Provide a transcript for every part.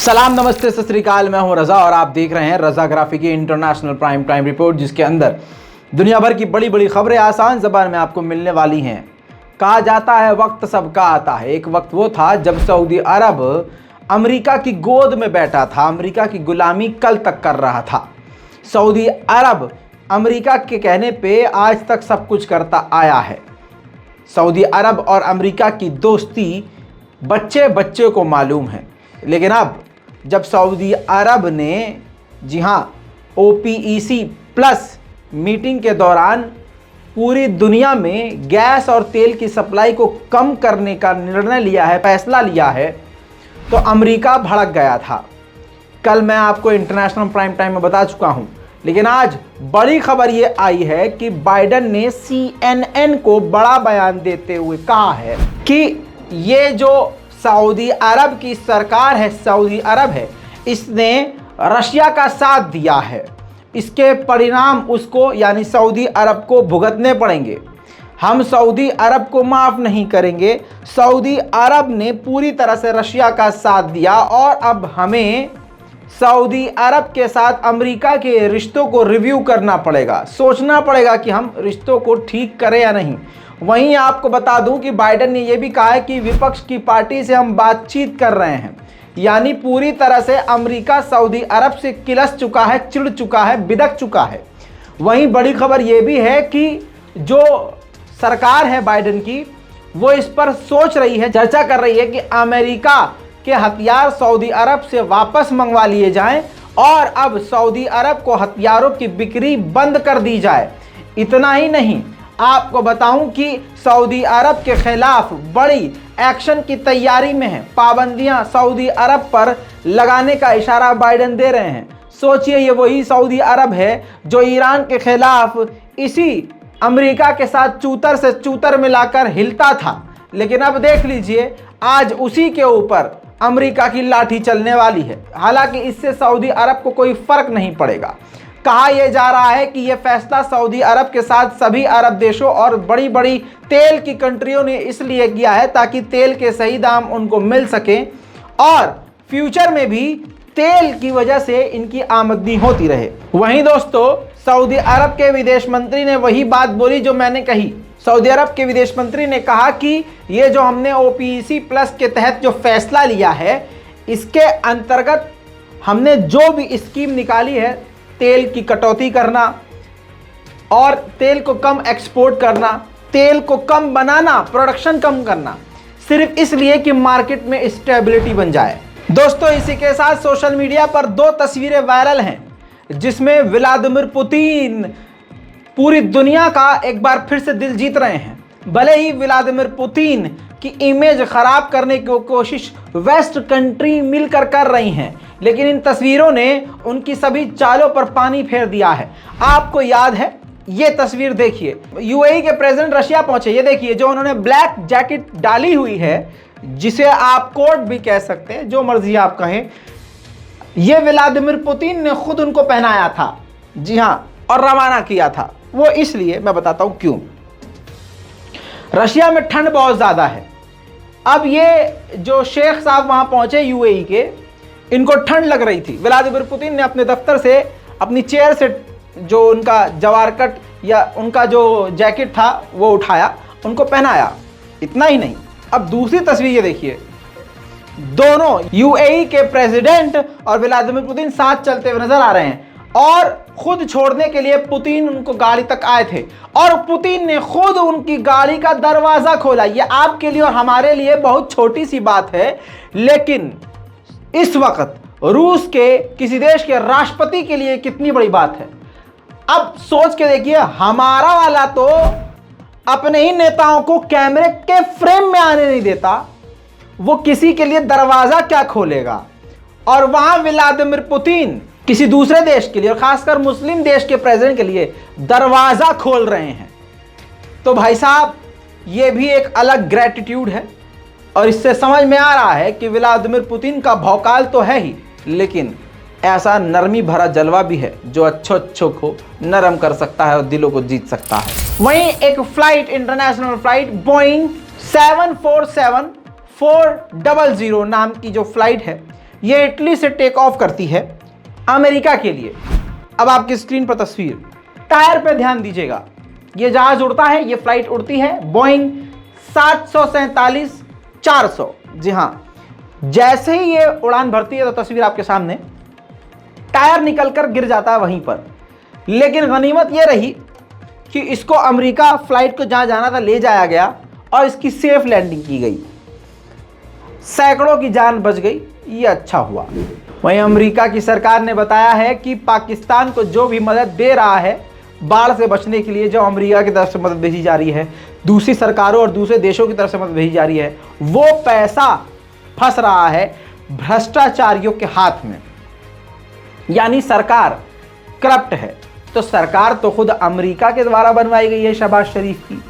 सलाम, नमस्ते, सत श्री अकाल। मैं हूं रजा और आप देख रहे हैं रजा ग्राफी की इंटरनेशनल प्राइम टाइम रिपोर्ट, जिसके अंदर दुनिया भर की बड़ी बड़ी खबरें आसान ज़बान में आपको मिलने वाली हैं। कहा जाता है वक्त सबका आता है। एक वक्त वो था जब सऊदी अरब अमेरिका की गोद में बैठा था, अमेरिका की गुलामी कल तक कर रहा था। सऊदी अरब अमेरिका के कहने पे आज तक सब कुछ करता आया है। सऊदी अरब और अमेरिका की दोस्ती बच्चे बच्चे को मालूम है। लेकिन अब जब सऊदी अरब ने जी हाँ OPEC प्लस मीटिंग के दौरान पूरी दुनिया में गैस और तेल की सप्लाई को कम करने का निर्णय लिया है, फैसला लिया है, तो अमेरिका भड़क गया था। कल मैं आपको इंटरनेशनल प्राइम टाइम में बता चुका हूं, लेकिन आज बड़ी खबर ये आई है कि बाइडेन ने CNN को बड़ा बयान देते हुए कहा है कि ये जो सऊदी अरब की सरकार है, सऊदी अरब है, इसने रशिया का साथ दिया है। इसके परिणाम उसको यानी सऊदी अरब को भुगतने पड़ेंगे। हम सऊदी अरब को माफ़ नहीं करेंगे। सऊदी अरब ने पूरी तरह से रशिया का साथ दिया और अब हमें सऊदी अरब के साथ अमेरिका के रिश्तों को रिव्यू करना पड़ेगा, सोचना पड़ेगा कि हम रिश्तों को ठीक करें या नहीं। वहीं आपको बता दूं कि बाइडेन ने यह भी कहा है कि विपक्ष की पार्टी से हम बातचीत कर रहे हैं, यानी पूरी तरह से अमेरिका सऊदी अरब से किलस चुका है, चिढ़ चुका है, बिदक चुका है। वहीं बड़ी खबर यह भी है कि जो सरकार है बाइडेन की, वो इस पर सोच रही है, चर्चा कर रही है कि अमेरिका के हथियार सऊदी अरब से वापस मंगवा लिए जाएं और अब सऊदी अरब को हथियारों की बिक्री बंद कर दी जाए। इतना ही नहीं, आपको बताऊं कि सऊदी अरब के खिलाफ बड़ी एक्शन की तैयारी में है। पाबंदियां सऊदी अरब पर लगाने का इशारा बाइडेन दे रहे हैं। सोचिए, ये वही सऊदी अरब है जो ईरान के खिलाफ इसी अमेरिका के साथ चूतर से चूतर मिलाकर हिलता था। लेकिन अब देख लीजिए, आज उसी के ऊपर अमेरिका की लाठी चलने वाली है। हालांकि इससे सऊदी अरब को कोई फर्क नहीं पड़ेगा। कहा यह जा रहा है कि यह फैसला सऊदी अरब के साथ सभी अरब देशों और बड़ी बड़ी तेल की कंट्रियों ने इसलिए किया है ताकि तेल के सही दाम उनको मिल सके और फ्यूचर में भी तेल की वजह से इनकी आमदनी होती रहे। वहीं दोस्तों, सऊदी अरब के विदेश मंत्री ने वही बात बोली जो मैंने कही। सऊदी अरब के विदेश मंत्री ने कहा कि ये जो हमने OPEC प्लस के तहत जो फैसला लिया है, इसके अंतर्गत हमने जो भी स्कीम निकाली है, तेल की कटौती करना और तेल को कम एक्सपोर्ट करना, तेल को कम बनाना, प्रोडक्शन कम करना, सिर्फ इसलिए कि मार्केट में स्टेबिलिटी बन जाए। दोस्तों, इसी के साथ सोशल मीडिया पर 2 तस्वीरें वायरल हैं जिसमें व्लादिमीर पुतिन पूरी दुनिया का एक बार फिर से दिल जीत रहे हैं। भले ही व्लादिमीर पुतिन की इमेज खराब करने की कोशिश वेस्ट कंट्री मिलकर कर रही हैं, लेकिन इन तस्वीरों ने उनकी सभी चालों पर पानी फेर दिया है। आपको याद है, ये तस्वीर देखिए, UAE के प्रेसिडेंट रशिया पहुंचे। ये देखिए, जो उन्होंने ब्लैक जैकेट डाली हुई है, जिसे आप कोट भी कह सकते हैं, जो मर्जी आप कहें, ये व्लादिमीर पुतिन ने खुद उनको पहनाया था। जी हाँ, और रवाना किया था। वो इसलिए, मैं बताता हूं क्यों। रशिया में ठंड बहुत ज़्यादा है। अब ये जो शेख साहब वहां पहुंचे UAE के, इनको ठंड लग रही थी। व्लादिमीर पुतिन ने अपने दफ्तर से, अपनी चेयर से जो उनका जवारकट या उनका जो जैकेट था वो उठाया, उनको पहनाया। इतना ही नहीं, अब दूसरी तस्वीर ये देखिए, दोनों UAE के प्रेसिडेंट और व्लादिमीर पुतिन साथ चलते हुए नजर आ रहे हैं और खुद छोड़ने के लिए पुतिन उनको गाड़ी तक आए थे और पुतिन ने खुद उनकी गाड़ी का दरवाजा खोला। ये आपके लिए और हमारे लिए बहुत छोटी सी बात है, लेकिन इस वक्त रूस के किसी देश के राष्ट्रपति के लिए कितनी बड़ी बात है। अब सोच के देखिए, हमारा वाला तो अपने ही नेताओं को कैमरे के फ्रेम में आने नहीं देता, वो किसी के लिए दरवाजा क्या खोलेगा। और वहां व्लादिमीर पुतिन किसी दूसरे देश के लिए और खासकर मुस्लिम देश के प्रेसिडेंट के लिए दरवाजा खोल रहे हैं। तो भाई साहब, ये भी एक अलग ग्रेटिट्यूड है और इससे समझ में आ रहा है कि व्लादिमीर पुतिन का भौकाल तो है ही, लेकिन ऐसा नरमी भरा जलवा भी है जो अच्छों को नरम कर सकता है और दिलों को जीत सकता है। वहीं एक फ्लाइट, इंटरनेशनल फ्लाइट बोइंग 747-400 नाम की जो फ्लाइट है, ये इटली से टेक ऑफ करती है अमेरिका के लिए। अब आपकी स्क्रीन पर तस्वीर, टायर पे ध्यान दीजिएगा। ये जहाज उड़ता है, ये फ्लाइट उड़ती है बोइंग 747-400। जी हाँ, जैसे ही ये उड़ान भरती है तो तस्वीर आपके सामने, टायर निकलकर गिर जाता है वहीं पर। लेकिन गनीमत ये रही कि इसको अमेरिका फ्लाइट को जहां जाना था ले जाया गया और इसकी सेफ लैंडिंग की गई, सैकड़ों की जान बच गई। ये अच्छा हुआ। वहीं अमेरिका की सरकार ने बताया है कि पाकिस्तान को जो भी मदद दे रहा है बाढ़ से बचने के लिए, जो अमेरिका की तरफ से मदद भेजी जा रही है, दूसरी सरकारों और दूसरे देशों की तरफ से मदद भेजी जा रही है, वो पैसा फंस रहा है भ्रष्टाचारियों के हाथ में। यानी सरकार करप्ट है। तो सरकार तो खुद अमेरिका के द्वारा बनवाई गई है शहबाज शरीफ की,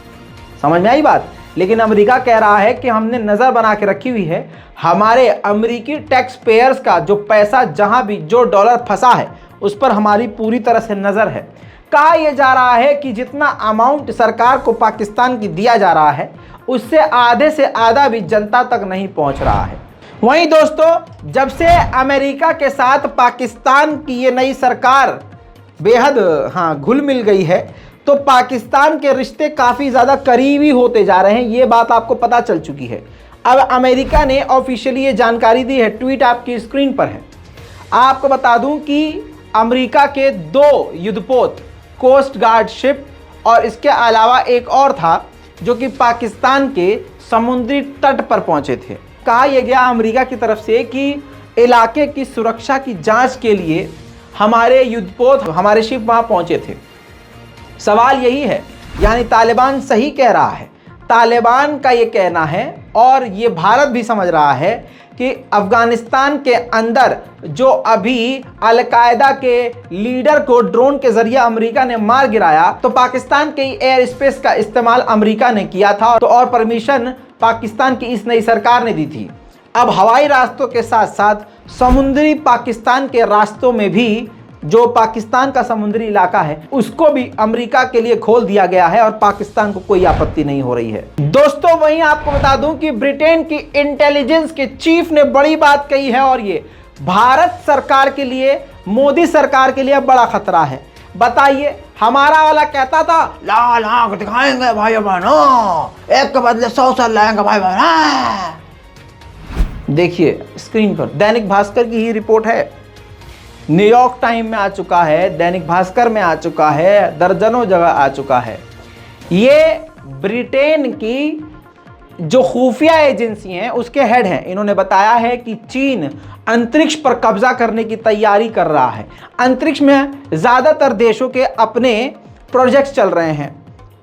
समझ में आई बात। लेकिन अमेरिका कह रहा है कि हमने नज़र बना के रखी हुई है, हमारे अमेरिकी टैक्स पेयर्स का जो पैसा, जहां भी जो डॉलर फंसा है, उस पर हमारी पूरी तरह से नज़र है। कहा यह जा रहा है कि जितना अमाउंट सरकार को पाकिस्तान की दिया जा रहा है, उससे आधे से आधा भी जनता तक नहीं पहुंच रहा है। वहीं दोस्तों, जब से अमेरिका के साथ पाकिस्तान की ये नई सरकार बेहद घुल मिल गई है, तो पाकिस्तान के रिश्ते काफ़ी ज़्यादा करीबी होते जा रहे हैं। ये बात आपको पता चल चुकी है। अब अमेरिका ने ऑफिशियली ये जानकारी दी है, ट्वीट आपकी स्क्रीन पर है। आपको बता दूं कि अमेरिका के 2 युद्धपोत, कोस्ट गार्ड शिप और इसके अलावा एक और था जो कि पाकिस्तान के समुद्री तट पर पहुंचे थे। कहा यह गया अमेरिका की तरफ से कि इलाके की सुरक्षा की जांच के लिए हमारे युद्धपोत, हमारे शिप वहां पहुंचे थे। सवाल यही है, यानी तालिबान सही कह रहा है। तालिबान का ये कहना है और ये भारत भी समझ रहा है कि अफगानिस्तान के अंदर जो अभी अलकायदा के लीडर को ड्रोन के जरिए अमेरिका ने मार गिराया, तो पाकिस्तान के एयर स्पेस का इस्तेमाल अमेरिका ने किया था, तो और परमिशन पाकिस्तान की इस नई सरकार ने दी थी। अब हवाई रास्तों के साथ साथ समुद्री पाकिस्तान के रास्तों में भी, जो पाकिस्तान का समुद्री इलाका है, उसको भी अमेरिका के लिए खोल दिया गया है और पाकिस्तान को कोई आपत्ति नहीं हो रही है। दोस्तों, वहीं आपको बता दूं कि ब्रिटेन की इंटेलिजेंस के चीफ ने बड़ी बात कही है और ये भारत सरकार के लिए, मोदी सरकार के लिए बड़ा खतरा है। बताइए, हमारा वाला कहता था लाल आंख दिखाएंगे भाई बहनों, एक के बदले 100 लाएंगे भाई बहनों। देखिए स्क्रीन पर दैनिक भास्कर की ही रिपोर्ट है, न्यूयॉर्क टाइम में आ चुका है, दैनिक भास्कर में आ चुका है, दर्जनों जगह आ चुका है। ये ब्रिटेन की जो खुफिया एजेंसी हैं उसके हेड हैं, इन्होंने बताया है कि चीन अंतरिक्ष पर कब्जा करने की तैयारी कर रहा है। अंतरिक्ष में ज़्यादातर देशों के अपने प्रोजेक्ट्स चल रहे हैं,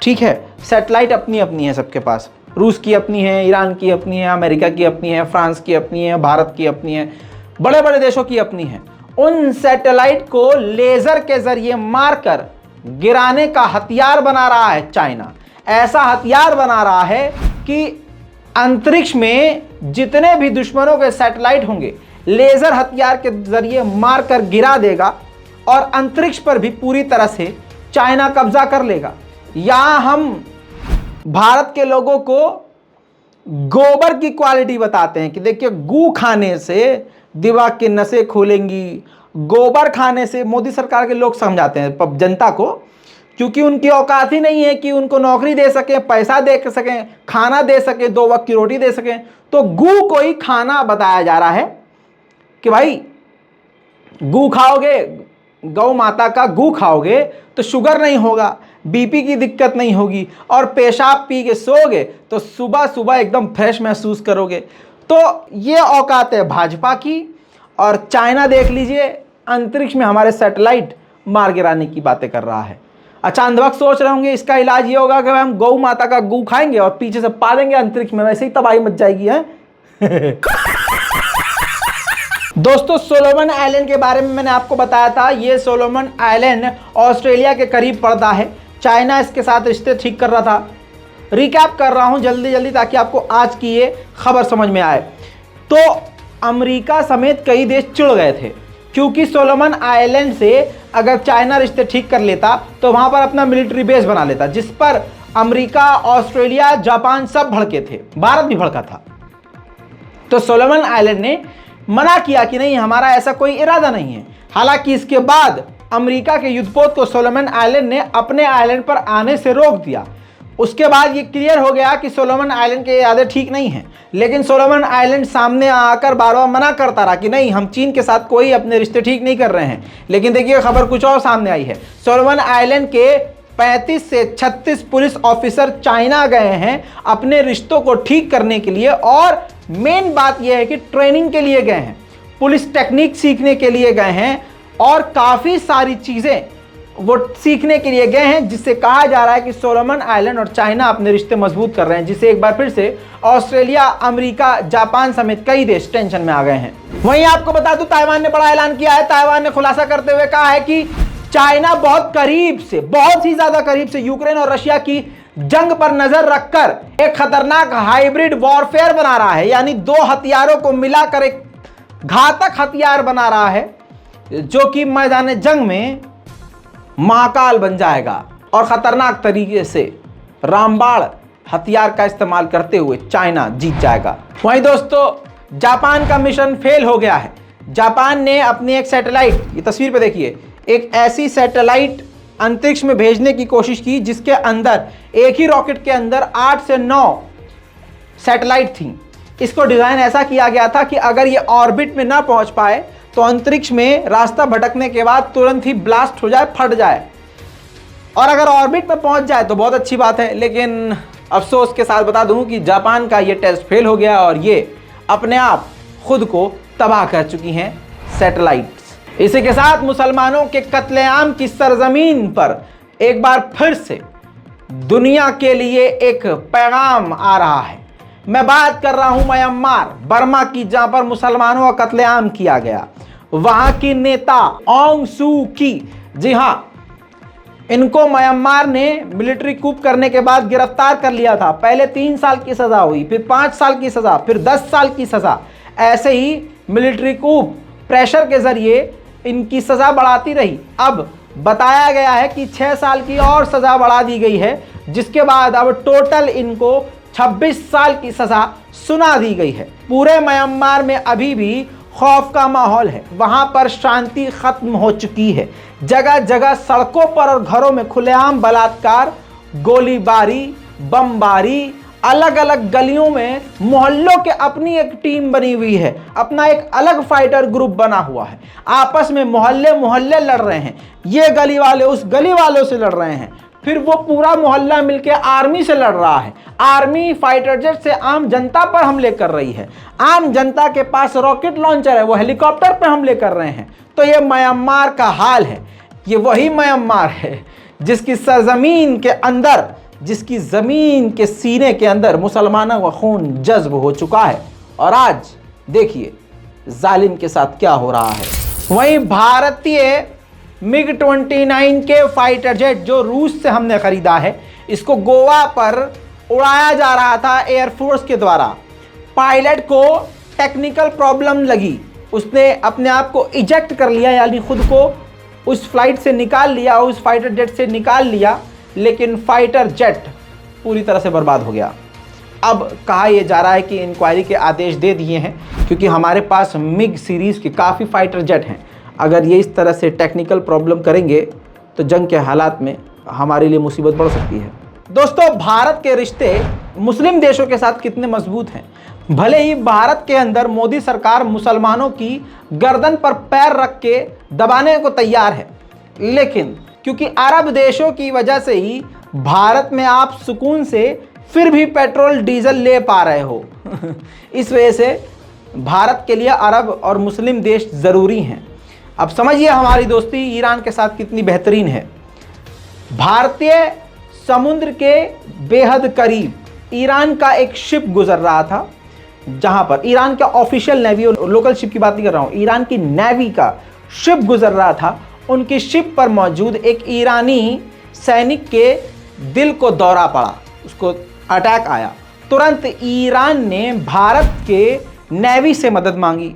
ठीक है। सैटेलाइट अपनी अपनी है सबके पास, रूस की अपनी है, ईरान की अपनी है, अमेरिका की अपनी है, फ्रांस की अपनी है, भारत की अपनी है, बड़े बड़े देशों की अपनी है। उन सैटेलाइट को लेजर के जरिए मारकर गिराने का हथियार बना रहा है चाइना। ऐसा हथियार बना रहा है कि अंतरिक्ष में जितने भी दुश्मनों के सैटेलाइट होंगे, लेजर हथियार के जरिए मारकर गिरा देगा और अंतरिक्ष पर भी पूरी तरह से चाइना कब्जा कर लेगा। यहां हम भारत के लोगों को गोबर की क्वालिटी बताते हैं कि देखिए, गू खाने से दिमाग की नसें खोलेंगी, गोबर खाने से मोदी सरकार के लोग समझाते हैं जनता को, क्योंकि उनकी औकात ही नहीं है कि उनको नौकरी दे सकें, पैसा दे सकें, खाना दे सकें, 2 वक्त की रोटी दे सकें। तो गू को ही खाना बताया जा रहा है कि भाई गू खाओगे, गौ माता का गू खाओगे तो शुगर नहीं होगा, बीपी की दिक्कत नहीं होगी, और पेशाब पी के सोओगे तो सुबह सुबह एकदम फ्रेश महसूस करोगे। तो ये औकात है भाजपा की। और चाइना देख लीजिए, अंतरिक्ष में हमारे सैटेलाइट मार गिराने की बातें कर रहा है। अच्छा, अंधभक्त सोच रहे होंगे इसका इलाज ये होगा कि हम गौ माता का गू खाएंगे और पीछे से पालेंगे अंतरिक्ष में, वैसे ही तबाही मच जाएगी है। दोस्तों, सोलोमन आइलैंड के बारे में मैंने आपको बताया था। ये सोलोमन आइलैंड ऑस्ट्रेलिया के करीब पड़ता है। चाइना इसके साथ रिश्ते ठीक कर रहा था। रिकैप कर रहा हूं जल्दी जल्दी ताकि आपको आज की ये खबर समझ में आए। तो अमेरिका समेत कई देश चिढ़ गए थे, क्योंकि सोलोमन आइलैंड से अगर चाइना रिश्ते ठीक कर लेता तो वहां पर अपना मिलिट्री बेस बना लेता, जिस पर अमेरिका, ऑस्ट्रेलिया, जापान सब भड़के थे, भारत भी भड़का था। तो सोलोमन आइलैंड ने मना किया कि नहीं, हमारा ऐसा कोई इरादा नहीं है। हालांकि इसके बाद अमेरिका के युद्धपोत को सोलोमन आइलैंड ने अपने आइलैंड पर आने से रोक दिया। उसके बाद ये क्लियर हो गया कि सोलोमन आइलैंड के इरादे ठीक नहीं हैं, लेकिन सोलोमन आइलैंड सामने आकर बार बार मना करता रहा कि नहीं, हम चीन के साथ कोई अपने रिश्ते ठीक नहीं कर रहे हैं। लेकिन देखिए खबर कुछ और सामने आई है। सोलोमन आइलैंड के 35 से 36 पुलिस ऑफिसर चाइना गए हैं अपने रिश्तों को ठीक करने के लिए, और मेन बात यह है कि ट्रेनिंग के लिए गए हैं, पुलिस टेक्निक सीखने के लिए गए हैं, और काफ़ी सारी चीज़ें वो सीखने के लिए गए हैं, जिससे कहा जा रहा है कि सोलोमन आइलैंड और चाइना अपने रिश्ते मजबूत कर रहे हैं, जिससे एक बार फिर से ऑस्ट्रेलिया, अमेरिका, जापान समेत कई देश टेंशन में आ गए हैं। वहीं आपको बता दूं, ताइवान ने बड़ा ऐलान किया है। ताइवान ने खुलासा करते हुए कहा है कि चाइना बहुत करीब से, बहुत ही ज्यादा करीब से यूक्रेन और रशिया की जंग पर नजर रखकर एक खतरनाक हाइब्रिड वॉरफेयर बना रहा है, यानी दो हथियारों को मिलाकर एक घातक हथियार बना रहा है, जो कि मैदान जंग में महाकाल बन जाएगा और खतरनाक तरीके से रामबाण हथियार का इस्तेमाल करते हुए चाइना जीत जाएगा। वहीं दोस्तों, जापान का मिशन फेल हो गया है। जापान ने अपनी एक सैटेलाइट, ये तस्वीर पे देखिए, एक ऐसी सैटेलाइट अंतरिक्ष में भेजने की कोशिश की जिसके अंदर एक ही रॉकेट के अंदर 8 से 9 सैटेलाइट थी। इसको डिजाइन ऐसा किया गया था कि अगर ये ऑर्बिट में ना पहुंच पाए तो अंतरिक्ष में रास्ता भटकने के बाद तुरंत ही ब्लास्ट हो जाए, फट जाए, और अगर ऑर्बिट में पहुंच जाए तो बहुत अच्छी बात है। लेकिन अफसोस के साथ बता दूं कि जापान का ये टेस्ट फेल हो गया और ये अपने आप खुद को तबाह कर चुकी हैं सैटेलाइट्स। इसी के साथ मुसलमानों के कत्लेआम की सरजमीन पर एक बार फिर से दुनिया के लिए एक पैगाम आ रहा है। मैं बात कर रहा हूं म्यांमार, बर्मा की, जहां पर मुसलमानों का कत्लेआम किया गया। वहां की नेता ऑंग सू की, जी हां, इनको म्यांमार ने मिलिट्री कूप करने के बाद गिरफ्तार कर लिया था। पहले 3 साल की सजा हुई, फिर 5 साल की सजा, फिर 10 साल की सजा। ऐसे ही मिलिट्री कूप प्रेशर के जरिए इनकी सजा बढ़ाती रही। अब बताया गया है कि 6 साल की और सजा बढ़ा दी गई है, जिसके बाद अब टोटल इनको 26 साल की सजा सुना दी गई है। पूरे म्यांमार में अभी भी खौफ का माहौल है। वहां पर शांति खत्म हो चुकी है। जगह जगह सड़कों पर और घरों में खुलेआम बलात्कार, गोलीबारी, बमबारी, अलग अलग गलियों में मोहल्लों के अपनी एक टीम बनी हुई है, अपना एक अलग फाइटर ग्रुप बना हुआ है। आपस में मोहल्ले मोहल्ले लड़ रहे हैं, ये गली वाले उस गली वालों से लड़ रहे हैं, फिर वो पूरा मोहल्ला मिलकर आर्मी से लड़ रहा है। आर्मी फाइटर जेट से आम जनता पर हमले कर रही है। आम जनता के पास रॉकेट लॉन्चर है, वो हेलीकॉप्टर पर हमले कर रहे हैं। तो ये म्यांमार का हाल है। ये वही म्यांमार है जिसकी सरजमीन के अंदर, जिसकी जमीन के सीने के अंदर मुसलमानों का खून जज्ब हो चुका है। और आज देखिए जालिम के साथ क्या हो रहा है। वहीं भारतीय MiG-29 के फाइटर जेट जो रूस से हमने खरीदा है, इसको गोवा पर उड़ाया जा रहा था एयरफोर्स के द्वारा। पायलट को टेक्निकल प्रॉब्लम लगी, उसने अपने आप को इजेक्ट कर लिया, यानी खुद को उस फ्लाइट से निकाल लिया, उस फाइटर जेट से निकाल लिया, लेकिन फाइटर जेट पूरी तरह से बर्बाद हो गया। अब कहा यह जा रहा है कि इंक्वायरी के आदेश दे दिए हैं, क्योंकि हमारे पास MiG सीरीज़ के काफ़ी फाइटर जेट हैं। अगर ये इस तरह से टेक्निकल प्रॉब्लम करेंगे तो जंग के हालात में हमारे लिए मुसीबत बढ़ सकती है। दोस्तों, भारत के रिश्ते मुस्लिम देशों के साथ कितने मजबूत हैं। भले ही भारत के अंदर मोदी सरकार मुसलमानों की गर्दन पर पैर रख के दबाने को तैयार है, लेकिन क्योंकि अरब देशों की वजह से ही भारत में आप सुकून से फिर भी पेट्रोल डीजल ले पा रहे हो इस वजह से भारत के लिए अरब और मुस्लिम देश ज़रूरी हैं। अब समझिए हमारी दोस्ती ईरान के साथ कितनी बेहतरीन है। भारतीय समुद्र के बेहद करीब ईरान का एक शिप गुजर रहा था, जहां पर ईरान का ऑफिशियल नेवी, लोकल शिप की बात नहीं कर रहा हूं, ईरान की नेवी का शिप गुजर रहा था। उनकी शिप पर मौजूद एक ईरानी सैनिक के दिल को दौरा पड़ा, उसको अटैक आया। तुरंत ईरान ने भारत के नेवी से मदद मांगी।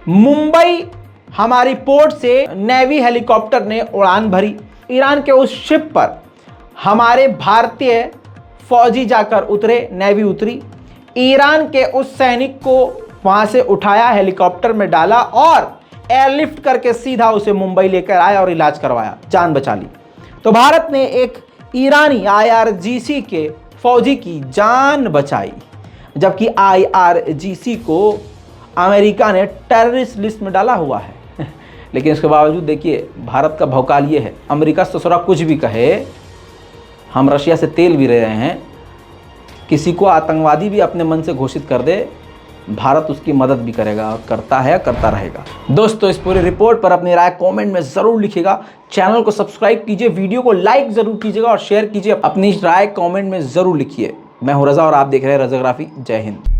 मुंबई हमारी पोर्ट से नेवी हेलीकॉप्टर ने उड़ान भरी। ईरान के उस शिप पर हमारे भारतीय फौजी जाकर उतरे, नेवी उतरी। ईरान के उस सैनिक को वहां से उठाया, हेलीकॉप्टर में डाला और एयरलिफ्ट करके सीधा उसे मुंबई लेकर आया और इलाज करवाया, जान बचा ली। तो भारत ने एक ईरानी IRGC के फौजी की जान बचाई, जबकि IRGC को अमेरिका ने टेररिस्ट लिस्ट में डाला हुआ है। लेकिन इसके बावजूद देखिए भारत का भौकाल ये है, अमेरिका ससुरा कुछ भी कहे, हम रशिया से तेल भी ले रहे हैं, किसी को आतंकवादी भी अपने मन से घोषित कर दे, भारत उसकी मदद भी करेगा और करता है, करता रहेगा। दोस्तों, इस पूरी रिपोर्ट पर अपनी राय कमेंट में ज़रूर लिखिएगा। चैनल को सब्सक्राइब कीजिए, वीडियो को लाइक ज़रूर कीजिएगा और शेयर कीजिए। अपनी राय कमेंट में ज़रूर लिखिए। मैं हूं रज़ा और आप देख रहे हैं रज़ाग्राफी। जय हिंद।